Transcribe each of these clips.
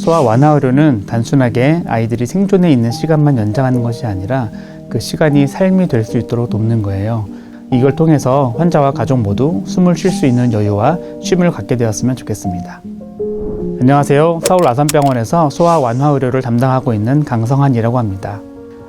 소아 완화 의료는 단순하게 아이들이 생존해 있는 시간만 연장하는 것이 아니라 그 시간이 삶이 될 수 있도록 돕는 거예요. 이걸 통해서 환자와 가족 모두 숨을 쉴 수 있는 여유와 쉼을 갖게 되었으면 좋겠습니다. 안녕하세요. 서울 아산병원에서 소아 완화 의료를 담당하고 있는 강성한이라고 합니다.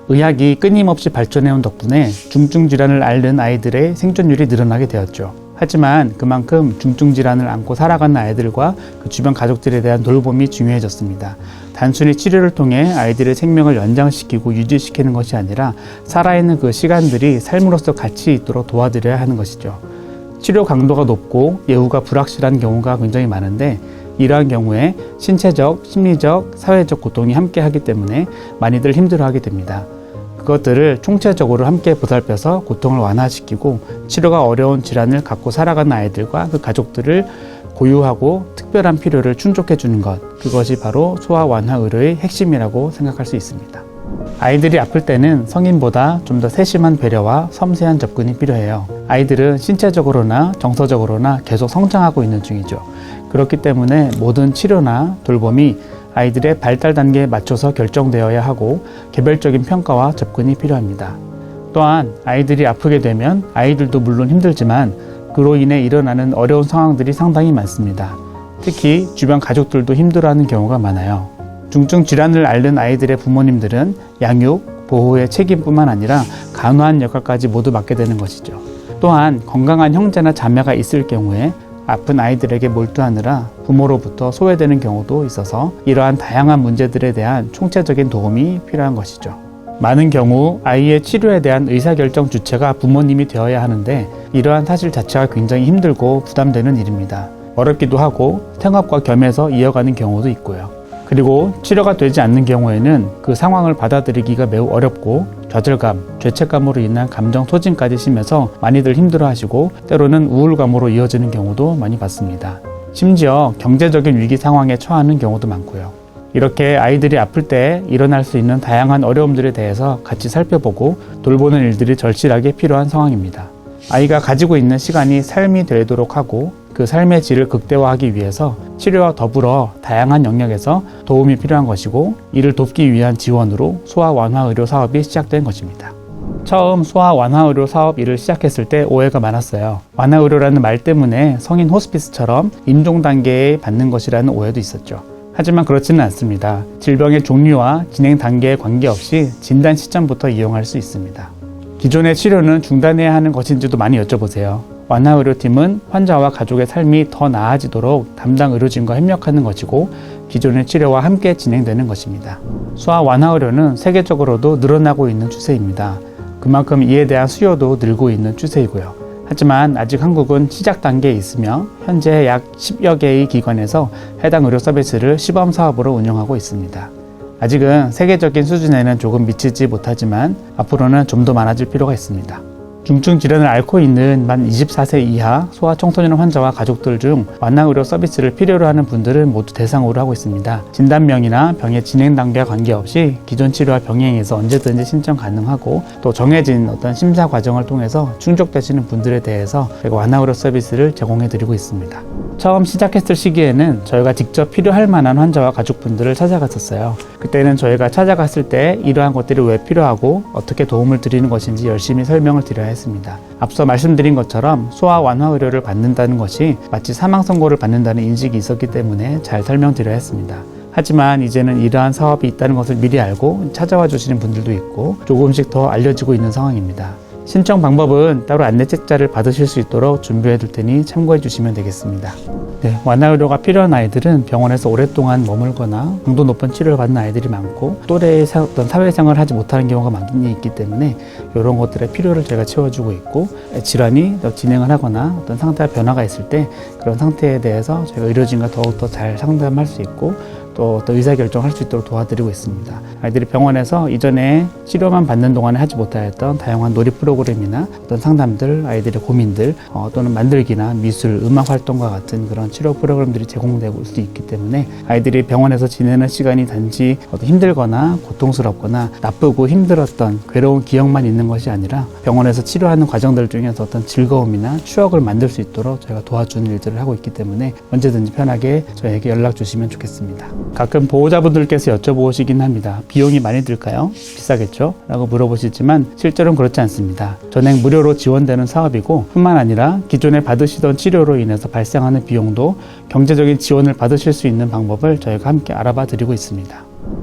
의학이 끊임없이 발전해온 덕분에 중증 질환을 앓는 아이들의 생존율이 늘어나게 되었죠. 하지만 그만큼 중증 질환을 안고 살아가는 아이들과 그 주변 가족들에 대한 돌봄이 중요해졌습니다. 단순히 치료를 통해 아이들의 생명을 연장시키고 유지시키는 것이 아니라 살아있는 그 시간들이 삶으로서 가치 있도록 도와드려야 하는 것이죠. 치료 강도가 높고 예후가 불확실한 경우가 굉장히 많은데 이러한 경우에 신체적, 심리적, 사회적 고통이 함께하기 때문에 많이들 힘들어하게 됩니다. 그것들을 총체적으로 함께 보살펴서 고통을 완화시키고 치료가 어려운 질환을 갖고 살아가는 아이들과 그 가족들을 고유하고 특별한 필요를 충족해 주는 것, 그것이 바로 소아 완화 의료의 핵심이라고 생각할 수 있습니다. 아이들이 아플 때는 성인보다 좀 더 세심한 배려와 섬세한 접근이 필요해요. 아이들은 신체적으로나 정서적으로나 계속 성장하고 있는 중이죠. 그렇기 때문에 모든 치료나 돌봄이 아이들의 발달 단계에 맞춰서 결정되어야 하고 개별적인 평가와 접근이 필요합니다. 또한 아이들이 아프게 되면 아이들도 물론 힘들지만 그로 인해 일어나는 어려운 상황들이 상당히 많습니다. 특히 주변 가족들도 힘들어하는 경우가 많아요. 중증 질환을 앓는 아이들의 부모님들은 양육, 보호의 책임뿐만 아니라 간호한 역할까지 모두 맡게 되는 것이죠. 또한 건강한 형제나 자매가 있을 경우에 아픈 아이들에게 몰두하느라 부모로부터 소외되는 경우도 있어서 이러한 다양한 문제들에 대한 총체적인 도움이 필요한 것이죠. 많은 경우 아이의 치료에 대한 의사결정 주체가 부모님이 되어야 하는데 이러한 사실 자체가 굉장히 힘들고 부담되는 일입니다. 어렵기도 하고 생업과 겸해서 이어가는 경우도 있고요. 그리고 치료가 되지 않는 경우에는 그 상황을 받아들이기가 매우 어렵고 좌절감, 죄책감으로 인한 감정 소진까지 심해서 많이들 힘들어하시고 때로는 우울감으로 이어지는 경우도 많이 봤습니다. 심지어 경제적인 위기 상황에 처하는 경우도 많고요. 이렇게 아이들이 아플 때 일어날 수 있는 다양한 어려움들에 대해서 같이 살펴보고 돌보는 일들이 절실하게 필요한 상황입니다. 아이가 가지고 있는 시간이 삶이 되도록 하고 그 삶의 질을 극대화하기 위해서 치료와 더불어 다양한 영역에서 도움이 필요한 것이고 이를 돕기 위한 지원으로 소아 완화 의료 사업이 시작된 것입니다. 처음 소아 완화 의료 사업 일을 시작했을 때 오해가 많았어요. 완화 의료라는 말 때문에 성인 호스피스처럼 임종 단계에 받는 것이라는 오해도 있었죠. 하지만 그렇지는 않습니다. 질병의 종류와 진행 단계에 관계없이 진단 시점부터 이용할 수 있습니다. 기존의 치료는 중단해야 하는 것인지도 많이 여쭤보세요. 완화 의료팀은 환자와 가족의 삶이 더 나아지도록 담당 의료진과 협력하는 것이고 기존의 치료와 함께 진행되는 것입니다. 소아 완화 의료는 세계적으로도 늘어나고 있는 추세입니다. 그만큼 이에 대한 수요도 늘고 있는 추세이고요. 하지만 아직 한국은 시작 단계에 있으며 현재 약 10여 개의 기관에서 해당 의료 서비스를 시범 사업으로 운영하고 있습니다. 아직은 세계적인 수준에는 조금 미치지 못하지만 앞으로는 좀 더 많아질 필요가 있습니다. 중증 질환을 앓고 있는 만 24세 이하 소아 청소년 환자와 가족들 중 완화 의료 서비스를 필요로 하는 분들은 모두 대상으로 하고 있습니다. 진단명이나 병의 진행 단계와 관계없이 기존 치료와 병행해서 언제든지 신청 가능하고 또 정해진 어떤 심사 과정을 통해서 충족되시는 분들에 대해서 저희가 완화 의료 서비스를 제공해 드리고 있습니다. 처음 시작했을 시기에는 저희가 직접 필요할 만한 환자와 가족분들을 찾아갔었어요. 그때는 저희가 찾아갔을 때 이러한 것들이 왜 필요하고 어떻게 도움을 드리는 것인지 열심히 설명을 드려야 했습니다. 앞서 말씀드린 것처럼 소아 완화 의료를 받는다는 것이 마치 사망 선고를 받는다는 인식이 있었기 때문에 잘 설명드려야 했습니다. 하지만 이제는 이러한 사업이 있다는 것을 미리 알고 찾아와 주시는 분들도 있고 조금씩 더 알려지고 있는 상황입니다. 신청 방법은 따로 안내책자를 받으실 수 있도록 준비해 둘 테니 참고해 주시면 되겠습니다. 완화 의료가 필요한 아이들은 병원에서 오랫동안 머물거나 강도 높은 치료를 받는 아이들이 많고 또래의 어떤 사회생활을 하지 못하는 경우가 많이 있기 때문에 이런 것들의 필요를 저희가 채워주고 있고 질환이 더 진행을 하거나 어떤 상태가 변화가 있을 때 그런 상태에 대해서 저희가 의료진과 더욱더 잘 상담할 수 있고 또 의사결정할 수 있도록 도와드리고 있습니다. 아이들이 병원에서 이전에 치료만 받는 동안에 하지 못하였던 다양한 놀이 프로그램이나 어떤 상담들, 아이들의 고민들 또는 만들기나 미술, 음악 활동과 같은 그런 치료 프로그램들이 제공되고 수 있기 때문에 아이들이 병원에서 지내는 시간이 단지 힘들거나 고통스럽거나 나쁘고 힘들었던 괴로운 기억만 있는 것이 아니라 병원에서 치료하는 과정들 중에서 어떤 즐거움이나 추억을 만들 수 있도록 저희가 도와주는 일들을 하고 있기 때문에 언제든지 편하게 저희에게 연락 주시면 좋겠습니다. 가끔 보호자분들께서 여쭤보시긴 합니다. 비용이 많이 들까요? 비싸겠죠? 라고 물어보시지만 실제로는 그렇지 않습니다. 전액 무료로 지원되는 사업이고 뿐만 아니라 기존에 받으시던 치료로 인해서 발생하는 비용도 경제적인 지원을 받으실 수 있는 방법을 저희가 함께 알아봐 드리고 있습니다.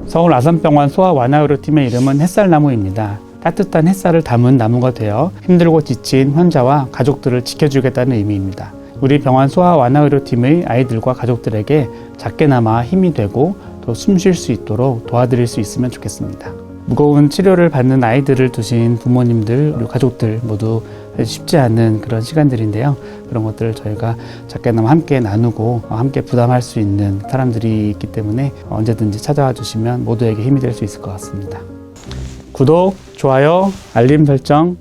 서울 아산병원 소아완화의료팀의 이름은 햇살나무입니다. 따뜻한 햇살을 담은 나무가 되어 힘들고 지친 환자와 가족들을 지켜주겠다는 의미입니다. 우리 병원 소아완화의료팀의 아이들과 가족들에게 작게나마 힘이 되고 또 숨 쉴 수 있도록 도와드릴 수 있으면 좋겠습니다. 무거운 치료를 받는 아이들을 두신 부모님들, 그리고 가족들 모두 쉽지 않은 그런 시간들인데요. 그런 것들을 저희가 작게나마 함께 나누고 함께 부담할 수 있는 사람들이 있기 때문에 언제든지 찾아와 주시면 모두에게 힘이 될 수 있을 것 같습니다. 구독, 좋아요, 알림 설정.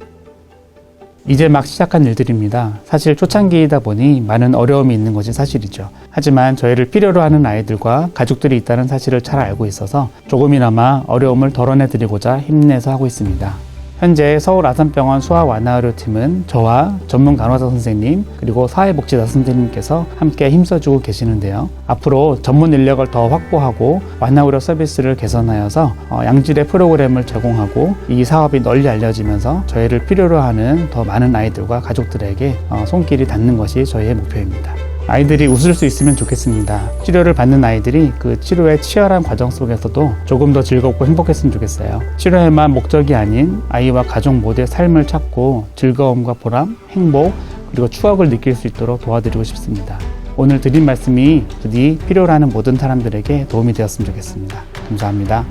이제 막 시작한 일들입니다. 사실 초창기이다 보니 많은 어려움이 있는 것이 사실이죠. 하지만 저희를 필요로 하는 아이들과 가족들이 있다는 사실을 잘 알고 있어서 조금이나마 어려움을 덜어내드리고자 힘내서 하고 있습니다. 현재 서울 아산병원 소아완화의료팀은 저와 전문 간호사 선생님 그리고 사회복지사 선생님께서 함께 힘써주고 계시는데요. 앞으로 전문 인력을 더 확보하고 완화의료 서비스를 개선하여서 양질의 프로그램을 제공하고 이 사업이 널리 알려지면서 저희를 필요로 하는 더 많은 아이들과 가족들에게 손길이 닿는 것이 저희의 목표입니다. 아이들이 웃을 수 있으면 좋겠습니다. 치료를 받는 아이들이 그 치료의 치열한 과정 속에서도 조금 더 즐겁고 행복했으면 좋겠어요. 치료에만 목적이 아닌 아이와 가족 모두의 삶을 찾고 즐거움과 보람, 행복, 그리고 추억을 느낄 수 있도록 도와드리고 싶습니다. 오늘 드린 말씀이 부디 필요로 하는 모든 사람들에게 도움이 되었으면 좋겠습니다. 감사합니다.